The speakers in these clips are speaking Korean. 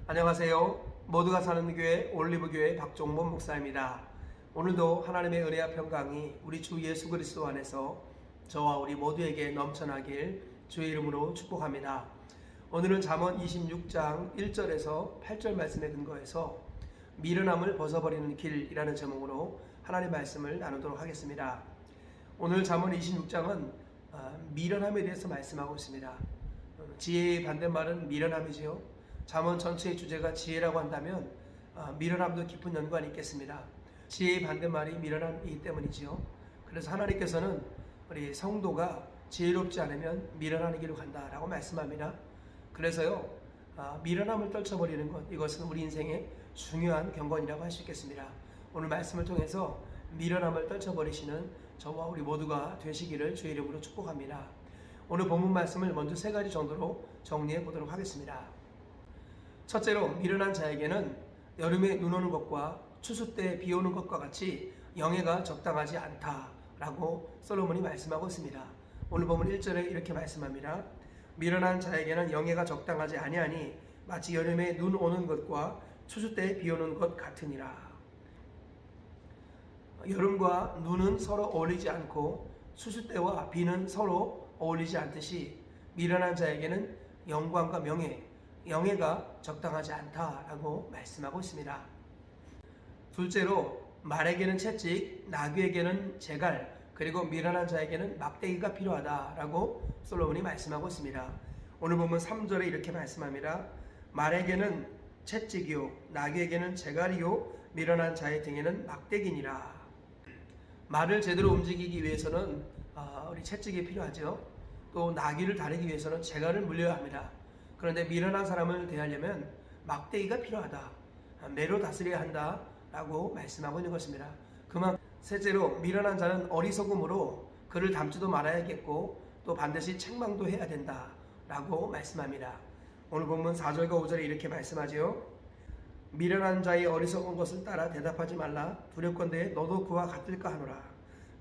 안녕하세요. 모두가 사는 교회 올리브교회 박종범 목사입니다. 오늘도 하나님의 은혜와 평강이 우리 주 예수 그리스도 안에서 저와 우리 모두에게 넘쳐나길 주의 이름으로 축복합니다. 오늘은 잠언 26장 1절에서 8절 말씀에 근거해서 미련함을 벗어버리는 길이라는 제목으로 하나님의 말씀을 나누도록 하겠습니다. 오늘 잠언 26장은 미련함에 대해서 말씀하고 있습니다. 지혜의 반대말은 미련함이지요. 잠언 전체의 주제가 지혜라고 한다면 미련함도 깊은 연관이 있겠습니다. 지혜의 반대말이 미련함이기 때문이지요. 그래서 하나님께서는 우리 성도가 지혜롭지 않으면 미련한 길로 간다라고 말씀합니다. 그래서요, 미련함을 떨쳐버리는 것, 이것은 우리 인생의 중요한 경건이라고 할 수 있겠습니다. 오늘 말씀을 통해서 미련함을 떨쳐버리시는 저와 우리 모두가 되시기를 주의 이름으로 축복합니다. 오늘 본문 말씀을 먼저 3가지 정도로 정리해 보도록 하겠습니다. 첫째로, 미련한 자에게는 여름에 눈 오는 것과 추수 때 비 오는 것과 같이 영예가 적당하지 않다라고 솔로몬이 말씀하고 있습니다. 오늘 본문 1절에 이렇게 말씀합니다. 미련한 자에게는 영예가 적당하지 아니하니 마치 여름에 눈 오는 것과 추수 때 비 오는 것 같으니라. 여름과 눈은 서로 어울리지 않고 추수 때와 비는 서로 어울리지 않듯이 미련한 자에게는 영광과 영예가 적당하지 않다라고 말씀하고 있습니다. 둘째로, 말에게는 채찍, 나귀에게는 재갈, 그리고 미련한 자에게는 막대기가 필요하다라고 솔로몬이 말씀하고 있습니다. 오늘 보면 3절에 이렇게 말씀합니다. 말에게는 채찍이요, 나귀에게는 재갈이요, 미련한 자의 등에는 막대기니라. 말을 제대로 움직이기 위해서는 우리 채찍이 필요하죠. 또 나귀를 다루기 위해서는 재갈을 물려야 합니다. 그런데 미련한 사람을 대하려면 막대기가 필요하다, 매로 다스려야 한다라고 말씀하고 있는 것입니다. 셋째로, 미련한 자는 어리석음으로 그를 닮지도 말아야겠고 또 반드시 책망도 해야 된다라고 말씀합니다. 오늘 본문 4절과 5절에 이렇게 말씀하지요. 미련한 자의 어리석은 것을 따라 대답하지 말라. 두렵건대 너도 그와 같을까 하노라.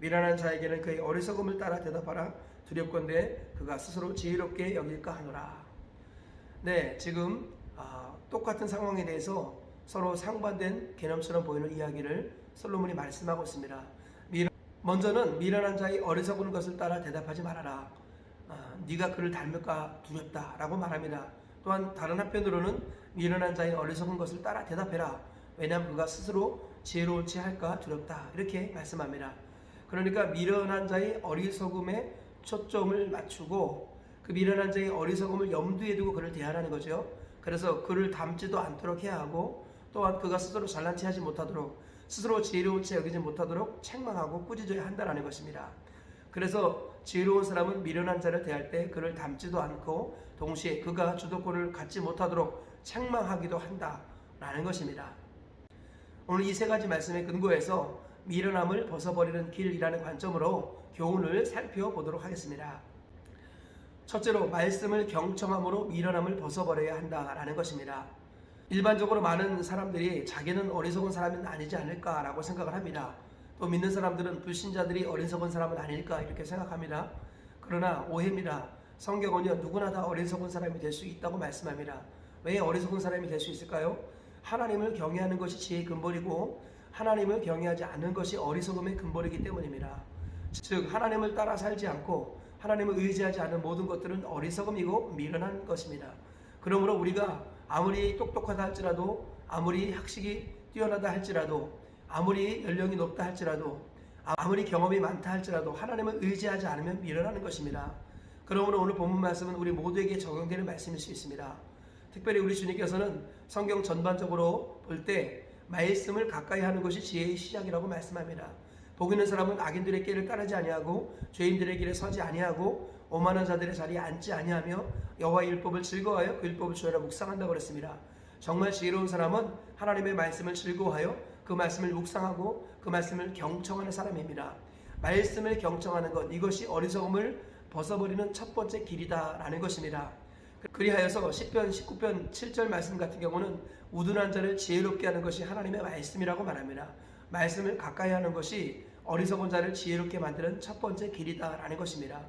미련한 자에게는 그의 어리석음을 따라 대답하라. 두렵건대 그가 스스로 지혜롭게 여길까 하노라. 네, 지금 똑같은 상황에 대해서 서로 상반된 개념처럼 보이는 이야기를 솔로몬이 말씀하고 있습니다. 먼저는 미련한 자의 어리석은 것을 따라 대답하지 말아라. 네가 그를 닮을까 두렵다라고 말합니다. 또한 다른 한편으로는 미련한 자의 어리석은 것을 따라 대답해라. 왜냐하면 그가 스스로 지혜로울지 할까 두렵다, 이렇게 말씀합니다. 그러니까 미련한 자의 어리석음에 초점을 맞추고 그 미련한 자의 어리석음을 염두에 두고 그를 대하라는 거죠. 그래서 그를 닮지도 않도록 해야 하고, 또한 그가 스스로 잘난 체 하지 못하도록, 스스로 지혜로운 채 여기지 못하도록 책망하고 꾸짖어야 한다는 것입니다. 그래서 지혜로운 사람은 미련한 자를 대할 때 그를 닮지도 않고 동시에 그가 주도권을 갖지 못하도록 책망하기도 한다라는 것입니다. 오늘 이 3가지 말씀에 근거해서 미련함을 벗어버리는 길이라는 관점으로 교훈을 살펴보도록 하겠습니다. 첫째로, 말씀을 경청함으로 미련함을 벗어버려야 한다라는 것입니다. 일반적으로 많은 사람들이 자기는 어리석은 사람은 아니지 않을까라고 생각을 합니다. 또 믿는 사람들은 불신자들이 어리석은 사람은 아닐까 이렇게 생각합니다. 그러나 오해입니다. 성경은요, 누구나 다 어리석은 사람이 될 수 있다고 말씀합니다. 왜 어리석은 사람이 될 수 있을까요? 하나님을 경외하는 것이 지혜의 근본이고 하나님을 경외하지 않는 것이 어리석음의 근본이기 때문입니다. 즉, 하나님을 따라 살지 않고 하나님을 의지하지 않는 모든 것들은 어리석음이고 미련한 것입니다. 그러므로 우리가 아무리 똑똑하다 할지라도, 아무리 학식이 뛰어나다 할지라도, 아무리 연령이 높다 할지라도, 아무리 경험이 많다 할지라도 하나님을 의지하지 않으면 미련하는 것입니다. 그러므로 오늘 본문 말씀은 우리 모두에게 적용되는 말씀일 수 있습니다. 특별히 우리 주님께서는 성경 전반적으로 볼 때 말씀을 가까이 하는 것이 지혜의 시작이라고 말씀합니다. 복 있는 사람은 악인들의 길을 따르지 아니하고 죄인들의 길에 서지 아니하고 오만한 자들의 자리에 앉지 아니하며 여호와의 율법을 즐거워하여 그 율법을 주야로 묵상한다고 그랬습니다. 정말 지혜로운 사람은 하나님의 말씀을 즐거워하여 그 말씀을 묵상하고 그 말씀을 경청하는 사람입니다. 말씀을 경청하는 것, 이것이 어리석음을 벗어버리는 첫 번째 길이다라는 것입니다. 그리하여서 시편 19편 7절 말씀 같은 경우는 우둔한 자를 지혜롭게 하는 것이 하나님의 말씀이라고 말합니다. 말씀을 가까이 하는 것이 어리석은 자를 지혜롭게 만드는 첫 번째 길이다라는 것입니다.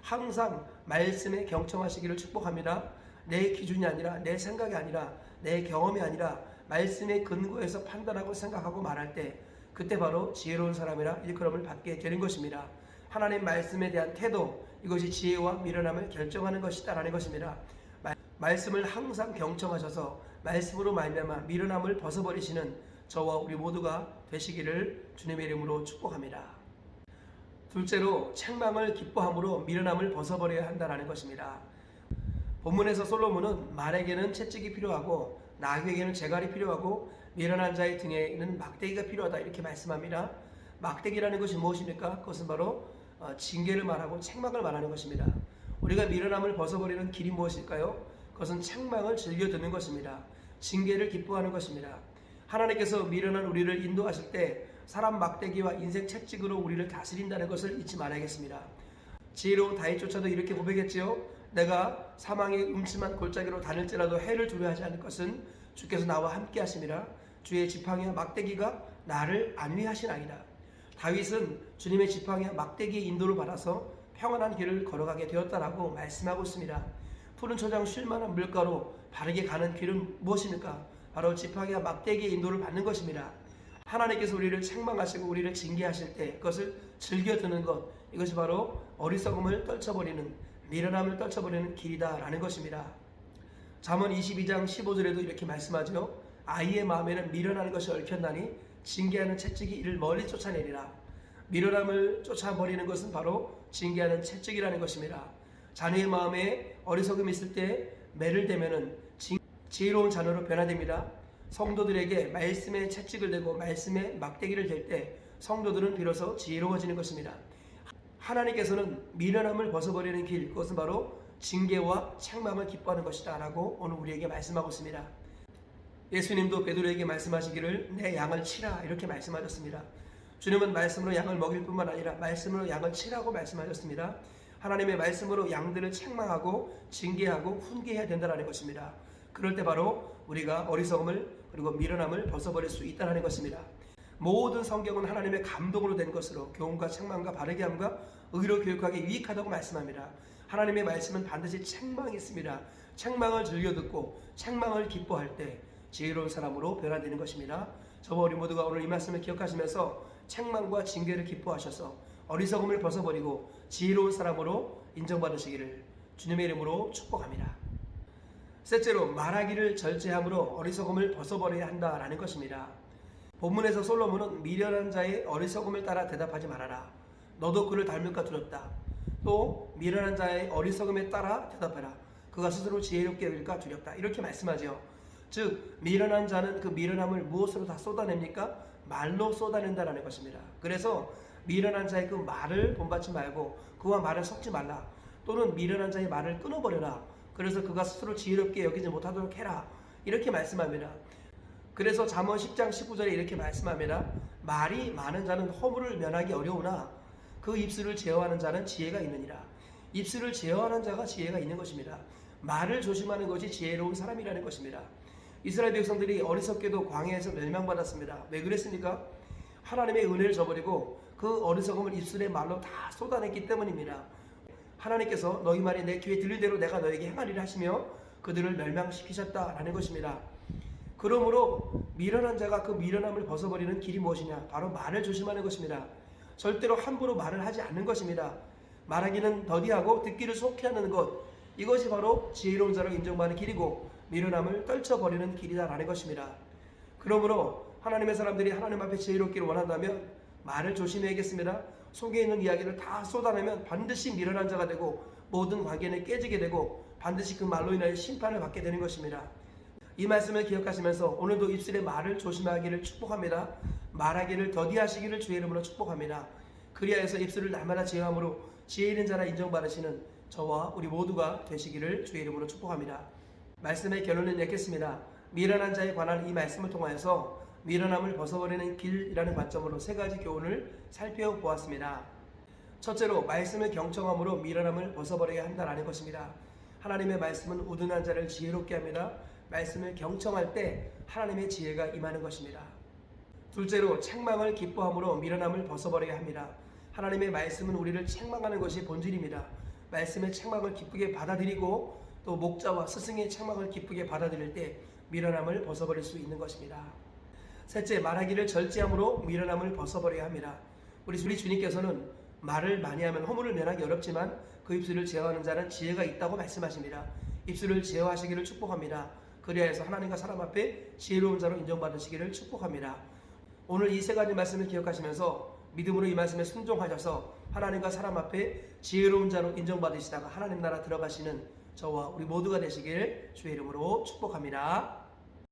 항상 말씀에 경청하시기를 축복합니다. 내 기준이 아니라 내 생각이 아니라 내 경험이 아니라 말씀의 근거에서 판단하고 생각하고 말할 때 그때 바로 지혜로운 사람이라 일컬음을 받게 되는 것입니다. 하나님 말씀에 대한 태도, 이것이 지혜와 미련함을 결정하는 것이다라는 것입니다. 말씀을 항상 경청하셔서 말씀으로 말미암아 미련함을 벗어버리시는 저와 우리 모두가 되시기를 주님의 이름으로 축복합니다. 둘째로 책망을 기뻐함으로 미련함을 벗어버려야 한다는 것입니다. 본문에서 솔로몬은 말에게는 채찍이 필요하고 나귀에게는 재갈이 필요하고 미련한 자의 등에는 막대기가 필요하다 이렇게 말씀합니다. 막대기라는 것이 무엇입니까? 그것은 바로 징계를 말하고 책망을 말하는 것입니다. 우리가 미련함을 벗어버리는 길이 무엇일까요? 그것은 책망을 즐겨 듣는 것입니다. 징계를 기뻐하는 것입니다. 하나님께서 미련한 우리를 인도하실 때 사람 막대기와 인생 채찍으로 우리를 다스린다는 것을 잊지 말아야겠습니다. 지혜로운 다윗조차도 이렇게 고백했지요. 내가 사망의 음침한 골짜기로 다닐지라도 해를 두려워하지 않을 것은 주께서 나와 함께 하심이라. 주의 지팡이와 막대기가 나를 안위하시나이다. 다윗은 주님의 지팡이와 막대기의 인도를 받아서 평안한 길을 걸어가게 되었다라고 말씀하고 있습니다. 푸른 초장 쉴 만한 물가로 바르게 가는 길은 무엇입니까? 바로 지팡이와 막대기의 인도를 받는 것입니다. 하나님께서 우리를 책망하시고 우리를 징계하실 때 그것을 즐겨 듣는 것, 이것이 바로 어리석음을 떨쳐버리는, 미련함을 떨쳐버리는 길이다라는 것입니다. 잠언 22장 15절에도 이렇게 말씀하죠. 아이의 마음에는 미련한 것이 얽혔나니 징계하는 채찍이 이를 멀리 쫓아내리라. 미련함을 쫓아버리는 것은 바로 징계하는 채찍이라는 것입니다. 자녀의 마음에 어리석음이 있을 때 매를 대면은 지혜로운 자녀로 변화됩니다. 성도들에게 말씀의 채찍을 대고 말씀의 막대기를 댈 때 성도들은 비로소 지혜로워지는 것입니다. 하나님께서는 미련함을 벗어버리는 길, 그것은 바로 징계와 책망을 기뻐하는 것이다 라고 오늘 우리에게 말씀하고 있습니다. 예수님도 베드로에게 말씀하시기를 내 양을 치라 이렇게 말씀하셨습니다. 주님은 말씀으로 양을 먹일 뿐만 아니라 말씀으로 양을 치라고 말씀하셨습니다. 하나님의 말씀으로 양들을 책망하고 징계하고 훈계해야 된다는 것입니다. 그럴 때 바로 우리가 어리석음을 그리고 미련함을 벗어버릴 수 있다는 것입니다. 모든 성경은 하나님의 감동으로 된 것으로 교훈과 책망과 바르게 함과 의로 교육하기 유익하다고 말씀합니다. 하나님의 말씀은 반드시 책망이 있습니다. 책망을 즐겨 듣고 책망을 기뻐할 때 지혜로운 사람으로 변화되는 것입니다. 저와 우리 모두가 오늘 이 말씀을 기억하시면서 책망과 징계를 기뻐하셔서 어리석음을 벗어버리고 지혜로운 사람으로 인정받으시기를 주님의 이름으로 축복합니다. 셋째로 말하기를 절제함으로 어리석음을 벗어버려야 한다라는 것입니다. 본문에서 솔로몬은 미련한 자의 어리석음을 따라 대답하지 말아라. 너도 그를 닮을까 두렵다. 또 미련한 자의 어리석음에 따라 대답해라. 그가 스스로 지혜롭게 여길까 두렵다. 이렇게 말씀하죠. 즉 미련한 자는 그 미련함을 무엇으로 다 쏟아냅니까? 말로 쏟아낸다라는 것입니다. 그래서 미련한 자의 그 말을 본받지 말고 그와 말을 섞지 말라. 또는 미련한 자의 말을 끊어버려라. 그래서 그가 스스로 지혜롭게 여기지 못하도록 해라. 이렇게 말씀합니다. 그래서 잠언 10장 19절에 이렇게 말씀합니다. 말이 많은 자는 허물을 면하기 어려우나 그 입술을 제어하는 자는 지혜가 있느니라. 입술을 제어하는 자가 지혜가 있는 것입니다. 말을 조심하는 것이 지혜로운 사람이라는 것입니다. 이스라엘 백성들이 어리석게도 광야에서 멸망받았습니다. 왜 그랬습니까? 하나님의 은혜를 저버리고 그 어리석음을 입술의 말로 다 쏟아냈기 때문입니다. 하나님께서 너희 말이 내 귀에 들릴 대로 내가 너에게 행하리라 하시며 그들을 멸망시키셨다라는 것입니다. 그러므로 미련한 자가 그 미련함을 벗어버리는 길이 무엇이냐? 바로 말을 조심하는 것입니다. 절대로 함부로 말을 하지 않는 것입니다. 말하기는 더디하고 듣기를 속히 하는 것, 이것이 바로 지혜로운 자로 인정받는 길이고 미련함을 떨쳐버리는 길이다라는 것입니다. 그러므로 하나님의 사람들이 하나님 앞에 지혜롭기를 원한다면 말을 조심해야겠습니다. 속에 있는 이야기를 다 쏟아내면 반드시 미련한 자가 되고 모든 관계는 깨지게 되고 반드시 그 말로 인하여 심판을 받게 되는 것입니다. 이 말씀을 기억하시면서 오늘도 입술의 말을 조심하기를 축복합니다. 말하기를 더디하시기를 주의 이름으로 축복합니다. 그리하여서 입술을 날마다 제어함으로 지혜 있는 자라 인정받으시는 저와 우리 모두가 되시기를 주의 이름으로 축복합니다. 말씀의 결론을 맺겠습니다. 미련한 자에 관한 이 말씀을 통하여서 미련함을 벗어버리는 길이라는 관점으로 세 가지 교훈을 살펴보았습니다. 첫째로 말씀을 경청함으로 미련함을 벗어버려야 한다는 것입니다. 하나님의 말씀은 우둔한 자를 지혜롭게 합니다. 말씀을 경청할 때 하나님의 지혜가 임하는 것입니다. 둘째로 책망을 기뻐함으로 미련함을 벗어버려야 합니다. 하나님의 말씀은 우리를 책망하는 것이 본질입니다. 말씀의 책망을 기쁘게 받아들이고 또 목자와 스승의 책망을 기쁘게 받아들일 때 미련함을 벗어버릴 수 있는 것입니다. 셋째, 말하기를 절제함으로 미련함을 벗어버려야 합니다. 우리 주님께서는 말을 많이 하면 허물을 면하기 어렵지만 그 입술을 제어하는 자는 지혜가 있다고 말씀하십니다. 입술을 제어하시기를 축복합니다. 그리하여 해서 하나님과 사람 앞에 지혜로운 자로 인정받으시기를 축복합니다. 오늘 이 세 가지 말씀을 기억하시면서 믿음으로 이 말씀에 순종하셔서 하나님과 사람 앞에 지혜로운 자로 인정받으시다가 하나님 나라 들어가시는 저와 우리 모두가 되시길 주의 이름으로 축복합니다.